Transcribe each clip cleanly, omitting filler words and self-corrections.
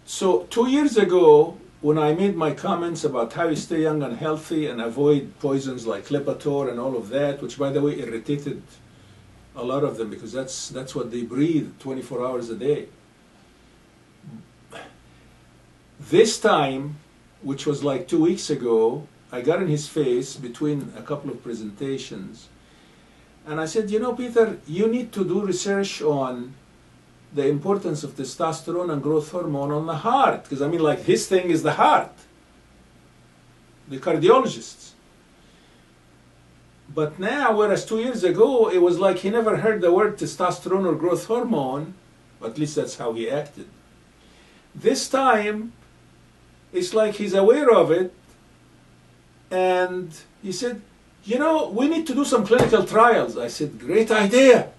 So 2 years ago, when I made my comments about how you stay young and healthy and avoid poisons like Lipitor and all of that, which by the way irritated a lot of them because that's what they breathe 24 hours a day. This time, which was like 2 weeks ago, I got in his face between a couple of presentations, and I said, you know, Peter, you need to do research on the importance of testosterone and growth hormone on the heart, because I mean, like, his thing is the heart, the cardiologists. But now, whereas 2 years ago, it was like he never heard the word testosterone or growth hormone, at least that's how he acted. This time, it's like he's aware of it, and he said, you know, we need to do some clinical trials. I said, great idea.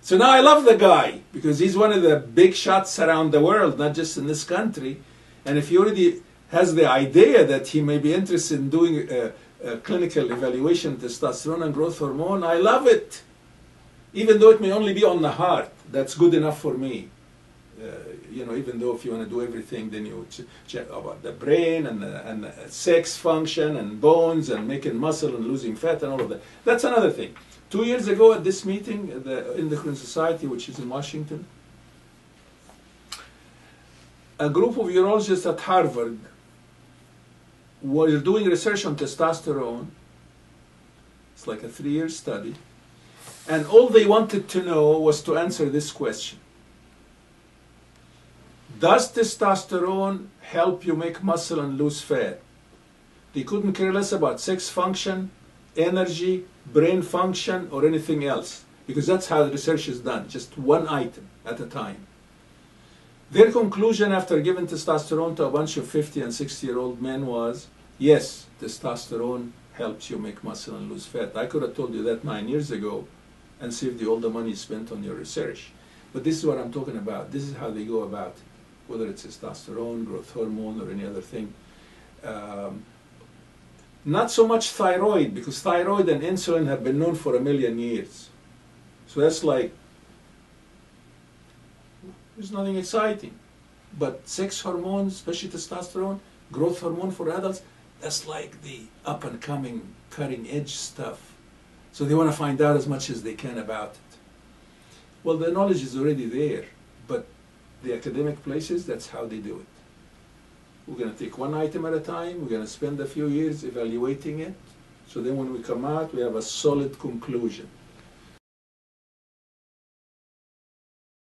So now I love the guy, because he's one of the big shots around the world, not just in this country. And if he already has the idea that he may be interested in doing a clinical evaluation of testosterone and growth hormone, I love it. Even though it may only be on the heart, that's good enough for me. You know, even though if you want to do everything, then you check about the brain and the sex function and bones and making muscle and losing fat and all of that. That's another thing. 2 years ago at this meeting at the Endocrine Society, which is in Washington, a group of urologists at Harvard were doing research on testosterone. It's like a 3-year study. And all they wanted to know was to answer this question. Does testosterone help you make muscle and lose fat? They couldn't care less about sex function, energy, brain function, or anything else, because that's how the research is done, just one item at a time. Their conclusion after giving testosterone to a bunch of 50 and 60-year-old men was, yes, testosterone helps you make muscle and lose fat. I could have told you that 9 years ago and saved you all the money spent on your research. But this is what I'm talking about. This is how they go about it, whether it's testosterone, growth hormone, or any other thing. Not so much thyroid, because thyroid and insulin have been known for 1,000,000 years. So that's like, there's nothing exciting. But sex hormones, especially testosterone, growth hormone for adults, that's like the up-and-coming, cutting-edge stuff. So they want to find out as much as they can about it. Well, the knowledge is already there, but the academic places, that's how they do it. We're going to take one item at a time. We're going to spend a few years evaluating it. So then when we come out, we have a solid conclusion.